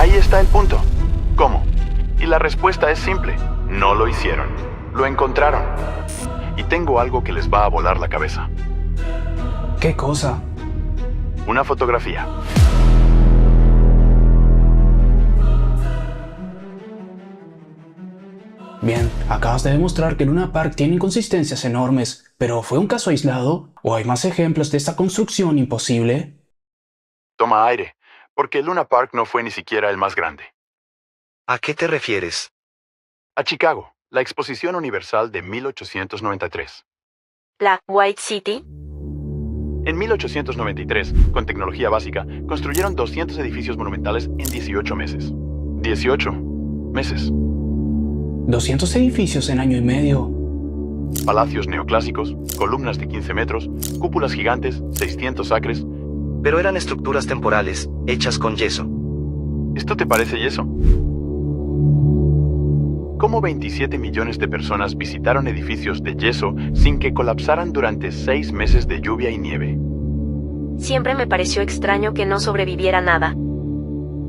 Ahí está el punto. ¿Cómo? Y la respuesta es simple. No lo hicieron. Lo encontraron. Y tengo algo que les va a volar la cabeza. ¿Qué cosa? Una fotografía. Bien, acabas de demostrar que Luna Park tiene inconsistencias enormes, pero ¿fue un caso aislado? ¿O hay más ejemplos de esta construcción imposible? Toma aire, porque Luna Park no fue ni siquiera el más grande. ¿A qué te refieres? A Chicago, la Exposición Universal de 1893. La White City. En 1893, con tecnología básica, construyeron 200 edificios monumentales en 18 meses. 18 meses. 200 edificios en año y medio. Palacios neoclásicos, columnas de 15 metros, cúpulas gigantes, 600 acres. Pero eran estructuras temporales, hechas con yeso. ¿Esto te parece yeso? ¿Cómo 27 millones de personas visitaron edificios de yeso sin que colapsaran durante 6 meses de lluvia y nieve? Siempre me pareció extraño que no sobreviviera nada.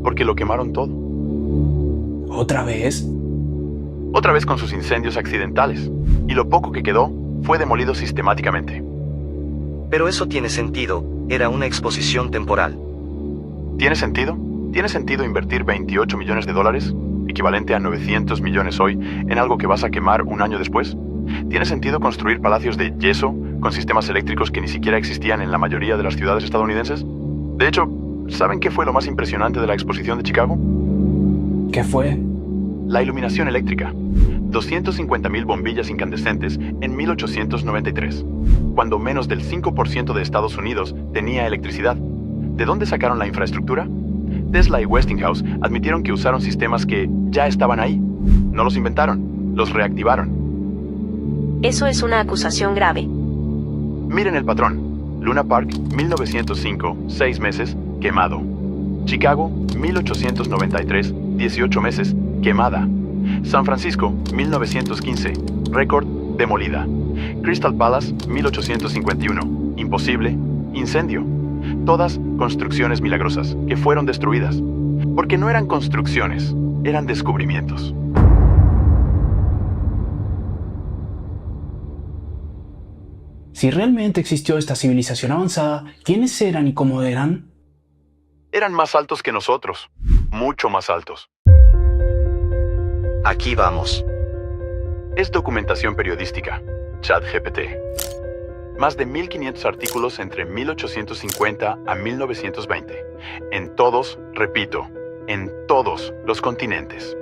Porque lo quemaron todo. ¿Otra vez? Otra vez con sus incendios accidentales. Y lo poco que quedó fue demolido sistemáticamente. Pero eso tiene sentido, era una exposición temporal. ¿Tiene sentido? ¿Tiene sentido invertir 28 millones de dólares, equivalente a 900 millones hoy, en algo que vas a quemar un año después? ¿Tiene sentido construir palacios de yeso con sistemas eléctricos que ni siquiera existían en la mayoría de las ciudades estadounidenses? De hecho, ¿saben qué fue lo más impresionante de la exposición de Chicago? ¿Qué fue? La iluminación eléctrica. 250.000 bombillas incandescentes en 1893, cuando menos del 5% de Estados Unidos tenía electricidad. ¿De dónde sacaron la infraestructura? Tesla y Westinghouse admitieron que usaron sistemas que ya estaban ahí. No los inventaron, los reactivaron. Eso es una acusación grave. Miren el patrón. Luna Park, 1905, 6 meses, quemado. Chicago, 1893, 18 meses, quemada. San Francisco, 1915, récord, demolida. Crystal Palace, 1851, imposible, incendio. Todas construcciones milagrosas que fueron destruidas. Porque no eran construcciones, eran descubrimientos. Si realmente existió esta civilización avanzada, ¿quiénes eran y cómo eran? Eran más altos que nosotros, mucho más altos. Aquí vamos. Es documentación periodística, ChatGPT. Más de 1500 artículos entre 1850 a 1920. En todos, repito, en todos los continentes.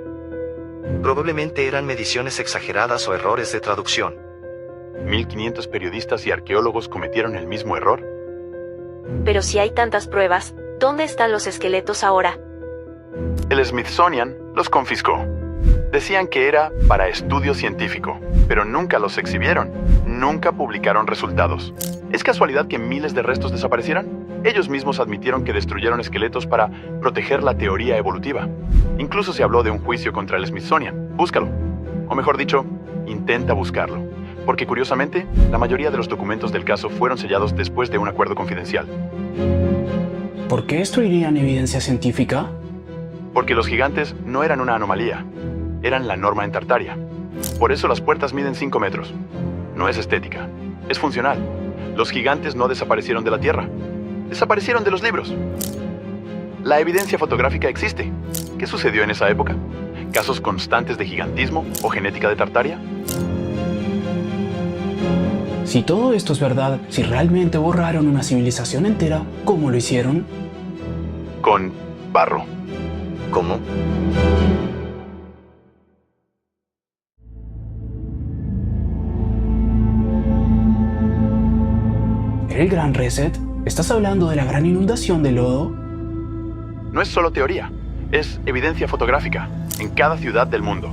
Probablemente eran mediciones exageradas o errores de traducción. 1500 periodistas y arqueólogos cometieron el mismo error. Pero si hay tantas pruebas, ¿dónde están los esqueletos ahora? El Smithsonian los confiscó. Decían que era para estudio científico, pero nunca los exhibieron, nunca publicaron resultados. ¿Es casualidad que miles de restos desaparecieran? Ellos mismos admitieron que destruyeron esqueletos para proteger la teoría evolutiva. Incluso se habló de un juicio contra el Smithsonian. Búscalo. O mejor dicho, intenta buscarlo. Porque curiosamente, la mayoría de los documentos del caso fueron sellados después de un acuerdo confidencial. ¿Por qué esto iría en evidencia científica? Porque los gigantes no eran una anomalía, eran la norma en Tartaria. Por eso las puertas miden 5 metros. No es estética, es funcional. Los gigantes no desaparecieron de la Tierra, desaparecieron de los libros. La evidencia fotográfica existe. ¿Qué sucedió en esa época? ¿Casos constantes de gigantismo o genética de Tartaria? Si todo esto es verdad, si realmente borraron una civilización entera, ¿cómo lo hicieron? Con barro. ¿Cómo? ¿Era el Gran Reset? ¿Estás hablando de la gran inundación de lodo? No es solo teoría, es evidencia fotográfica en cada ciudad del mundo.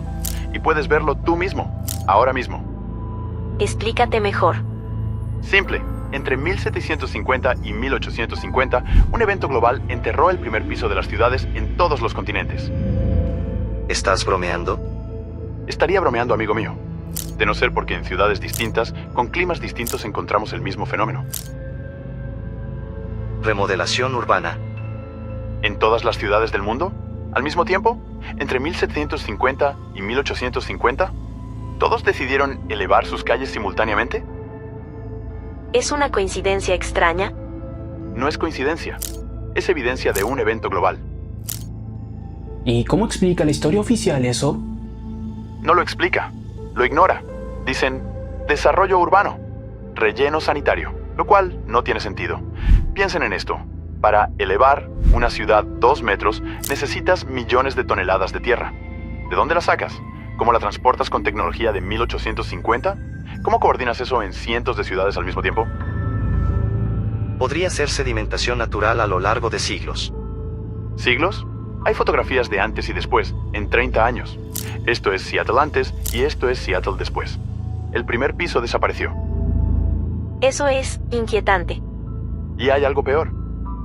Y puedes verlo tú mismo, ahora mismo. Explícate mejor. Simple. Entre 1750 y 1850, un evento global enterró el primer piso de las ciudades en todos los continentes. ¿Estás bromeando? Estaría bromeando, amigo mío. De no ser porque en ciudades distintas, con climas distintos, encontramos el mismo fenómeno. Remodelación urbana. ¿En todas las ciudades del mundo? Al mismo tiempo, entre 1750 y 1850, ¿todos decidieron elevar sus calles simultáneamente? ¿Es una coincidencia extraña? No es coincidencia, es evidencia de un evento global. ¿Y cómo explica la historia oficial eso? No lo explica, lo ignora. Dicen, desarrollo urbano, relleno sanitario, lo cual no tiene sentido. Piensen en esto. Para elevar una ciudad 2 metros, necesitas millones de toneladas de tierra. ¿De dónde la sacas? ¿Cómo la transportas con tecnología de 1850? ¿Cómo coordinas eso en cientos de ciudades al mismo tiempo? Podría ser sedimentación natural a lo largo de siglos. ¿Siglos? Hay fotografías de antes y después, en 30 años. Esto es Seattle antes y esto es Seattle después. El primer piso desapareció. Eso es inquietante. Y hay algo peor.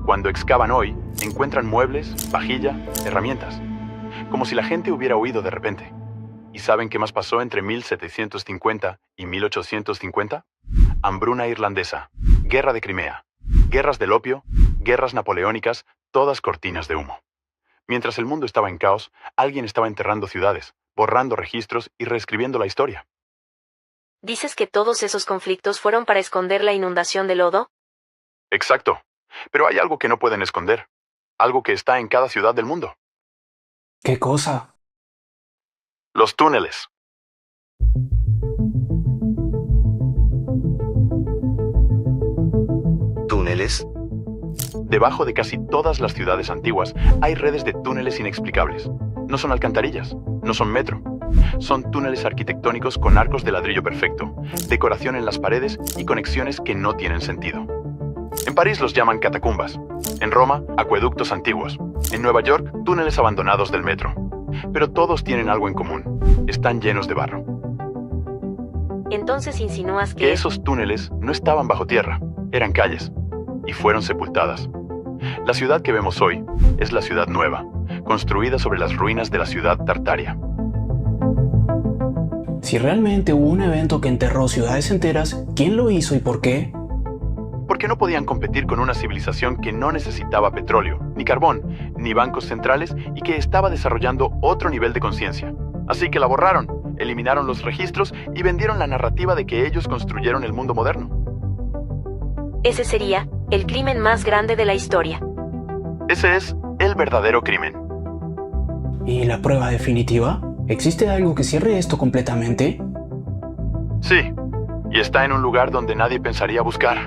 Cuando excavan hoy, encuentran muebles, vajilla, herramientas. Como si la gente hubiera huido de repente. ¿Y saben qué más pasó entre 1750 y 1850? Hambruna irlandesa, guerra de Crimea, guerras del opio, guerras napoleónicas, todas cortinas de humo. Mientras el mundo estaba en caos, alguien estaba enterrando ciudades, borrando registros y reescribiendo la historia. ¿Dices que todos esos conflictos fueron para esconder la inundación de lodo? Exacto. Pero hay algo que no pueden esconder. Algo que está en cada ciudad del mundo. ¿Qué cosa? Los túneles. ¿Túneles? Debajo de casi todas las ciudades antiguas hay redes de túneles inexplicables. No son alcantarillas, no son metro. Son túneles arquitectónicos con arcos de ladrillo perfecto, decoración en las paredes y conexiones que no tienen sentido. En París los llaman catacumbas. En Roma, acueductos antiguos. En Nueva York, túneles abandonados del metro. Pero todos tienen algo en común. Están llenos de barro. Entonces insinúas Que que... esos túneles no estaban bajo tierra, eran calles. Y fueron sepultadas. La ciudad que vemos hoy es la ciudad nueva, construida sobre las ruinas de la ciudad Tartaria. Si realmente hubo un evento que enterró ciudades enteras, ¿quién lo hizo y por qué? Porque no podían competir con una civilización que no necesitaba petróleo, ni carbón, ni bancos centrales y que estaba desarrollando otro nivel de conciencia. Así que la borraron, eliminaron los registros y vendieron la narrativa de que ellos construyeron el mundo moderno. Ese sería el crimen más grande de la historia. Ese es el verdadero crimen. ¿Y la prueba definitiva? ¿Existe algo que cierre esto completamente? Sí, y está en un lugar donde nadie pensaría buscar.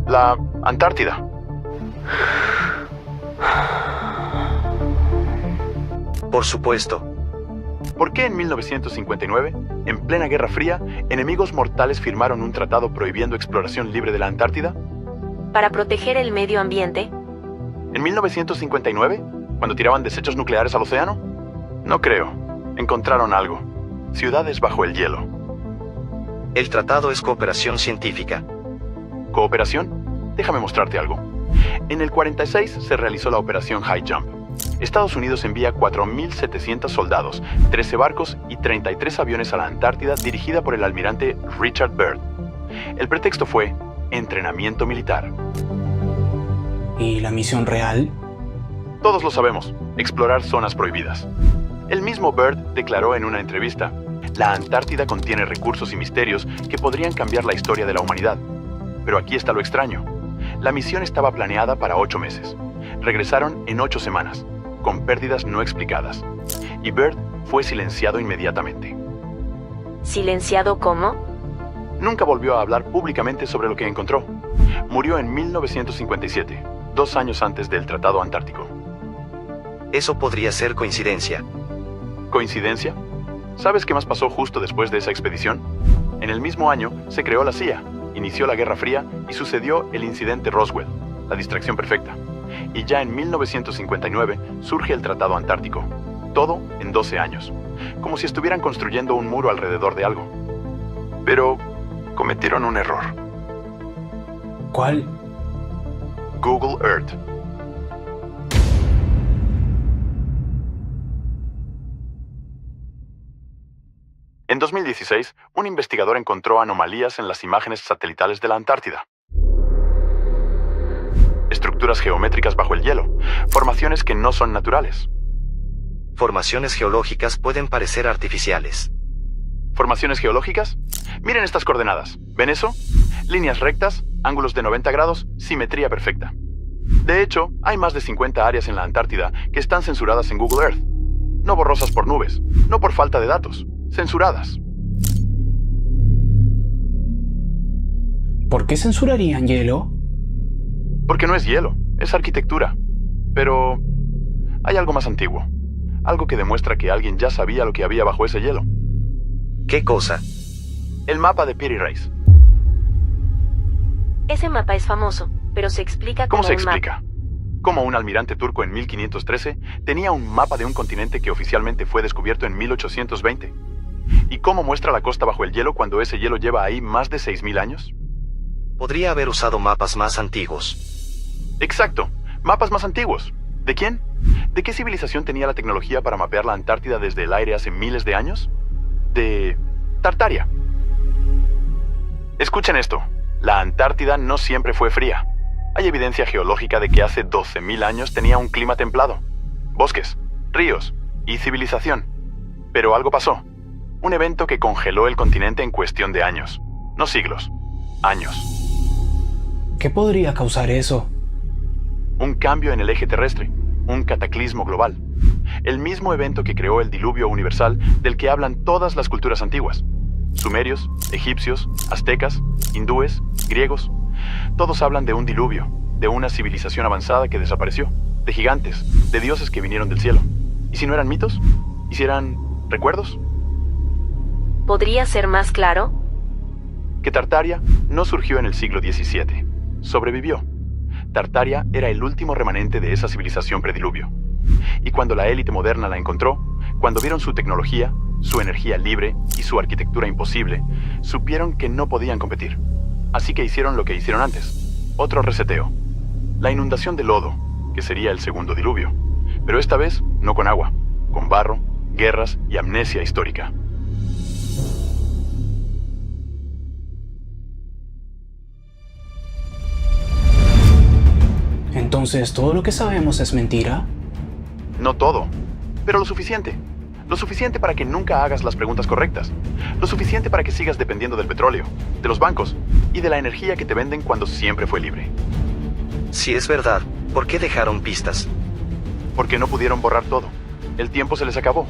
La Antártida. Por supuesto. ¿Por qué en 1959, en plena Guerra Fría, enemigos mortales firmaron un tratado prohibiendo exploración libre de la Antártida? Para proteger el medio ambiente, ¿En 1959, cuando tiraban desechos nucleares al océano? No creo. Encontraron algo. Ciudades bajo el hielo. El tratado es cooperación científica. ¿Cooperación? Déjame mostrarte algo. En el 46 se realizó la operación High Jump. Estados Unidos envía 4.700 soldados, 13 barcos y 33 aviones a la Antártida dirigida por el almirante Richard Byrd. El pretexto fue entrenamiento militar. ¿Y la misión real? Todos lo sabemos, explorar zonas prohibidas. El mismo Byrd declaró en una entrevista, la Antártida contiene recursos y misterios que podrían cambiar la historia de la humanidad. Pero aquí está lo extraño. La misión estaba planeada para 8 meses. Regresaron en 8 semanas, con pérdidas no explicadas. Y Byrd fue silenciado inmediatamente. ¿silenciado cómo? Nunca volvió a hablar públicamente sobre lo que encontró. Murió en 1957, 2 años antes del Tratado Antártico. Eso podría ser coincidencia. ¿Coincidencia? ¿Sabes qué más pasó justo después de esa expedición? En el mismo año se creó la CIA, inició la Guerra Fría y sucedió el incidente Roswell, la distracción perfecta. Y ya en 1959 surge el Tratado Antártico. Todo en 12 años. Como si estuvieran construyendo un muro alrededor de algo. Pero cometieron un error. ¿Cuál? Google Earth. En 2016, un investigador encontró anomalías en las imágenes satelitales de la Antártida. Estructuras geométricas bajo el hielo, formaciones que no son naturales. Formaciones geológicas pueden parecer artificiales. ¿Formaciones geológicas? Miren estas coordenadas. ¿Ven eso? Líneas rectas, ángulos de 90 grados, simetría perfecta. De hecho, hay más de 50 áreas en la Antártida que están censuradas en Google Earth. No borrosas por nubes, no por falta de datos, censuradas. ¿Por qué censurarían hielo? Porque no es hielo, es arquitectura. Pero hay algo más antiguo. Algo que demuestra que alguien ya sabía lo que había bajo ese hielo. ¿Qué cosa? El mapa de Piri Reis. Ese mapa es famoso, pero se explica como ¿Cómo se un mapa. explica? Como un almirante turco en 1513 tenía un mapa de un continente que oficialmente fue descubierto en 1820. ¿Y cómo muestra la costa bajo el hielo cuando ese hielo lleva ahí más de 6.000 años? Podría haber usado mapas más antiguos. Exacto, mapas más antiguos. ¿De quién? ¿De qué civilización tenía la tecnología para mapear la Antártida desde el aire hace miles de años? De Tartaria. Escuchen esto, la Antártida no siempre fue fría. Hay evidencia geológica de que hace 12.000 años tenía un clima templado, bosques, ríos y civilización. Pero algo pasó, un evento que congeló el continente en cuestión de años, no siglos, años. ¿Qué podría causar eso? Un cambio en el eje terrestre, un cataclismo global. El mismo evento que creó el diluvio universal del que hablan todas las culturas antiguas. Sumerios, egipcios, aztecas, hindúes, griegos. Todos hablan de un diluvio, de una civilización avanzada que desapareció, de gigantes, de dioses que vinieron del cielo. ¿Y si no eran mitos? ¿Y si eran recuerdos? ¿Podría ser más claro? Que Tartaria no surgió en el siglo XVII. Sobrevivió. Tartaria era el último remanente de esa civilización prediluvio. Y cuando la élite moderna la encontró, cuando vieron su tecnología, su energía libre y su arquitectura imposible, supieron que no podían competir. Así que hicieron lo que hicieron antes. Otro reseteo. La inundación de lodo, que sería el segundo diluvio. Pero esta vez no con agua, con barro, guerras y amnesia histórica. Entonces, ¿todo lo que sabemos es mentira? No todo, pero lo suficiente. Lo suficiente para que nunca hagas las preguntas correctas. Lo suficiente para que sigas dependiendo del petróleo, de los bancos y de la energía que te venden cuando siempre fue libre. Si es verdad, ¿por qué dejaron pistas? Porque no pudieron borrar todo. El tiempo se les acabó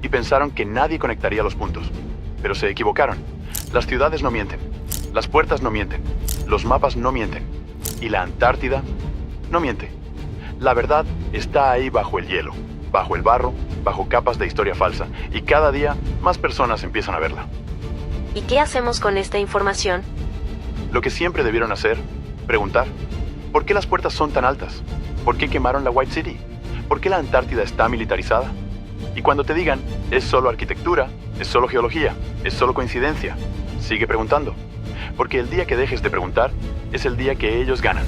y pensaron que nadie conectaría los puntos. Pero se equivocaron. Las ciudades no mienten. Las puertas no mienten. Los mapas no mienten. Y la Antártida no miente. La verdad está ahí bajo el hielo, bajo el barro, bajo capas de historia falsa. Y cada día más personas empiezan a verla. ¿Y qué hacemos con esta información? Lo que siempre debieron hacer, preguntar. ¿Por qué las puertas son tan altas? ¿Por qué quemaron la White City? ¿Por qué la Antártida está militarizada? Y cuando te digan, es solo arquitectura, es solo geología, es solo coincidencia, sigue preguntando. Porque el día que dejes de preguntar, es el día que ellos ganan.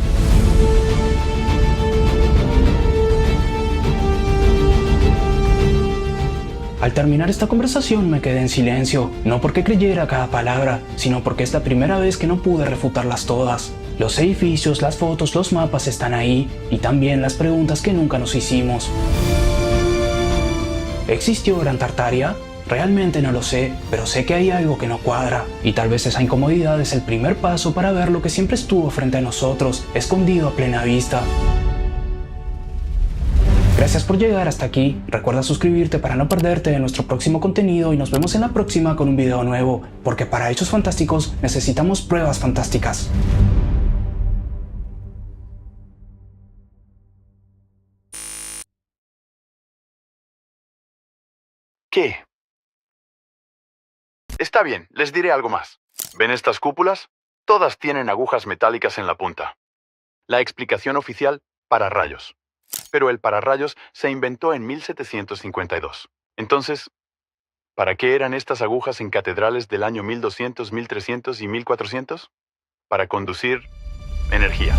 Al terminar esta conversación me quedé en silencio, no porque creyera cada palabra, sino porque es la primera vez que no pude refutarlas todas. Los edificios, las fotos, los mapas están ahí, y también las preguntas que nunca nos hicimos. ¿Existió Gran Tartaria? Realmente no lo sé, pero sé que hay algo que no cuadra, y tal vez esa incomodidad es el primer paso para ver lo que siempre estuvo frente a nosotros, escondido a plena vista. Gracias por llegar hasta aquí, recuerda suscribirte para no perderte de nuestro próximo contenido y nos vemos en la próxima con un video nuevo, porque para Hechos Fantásticos necesitamos pruebas fantásticas. ¿Qué? Está bien, les diré algo más. ¿Ven estas cúpulas? Todas tienen agujas metálicas en la punta. La explicación oficial, pararrayos. Pero el pararrayos se inventó en 1752. Entonces, ¿para qué eran estas agujas en catedrales del año 1200, 1300 y 1400? Para conducir energía.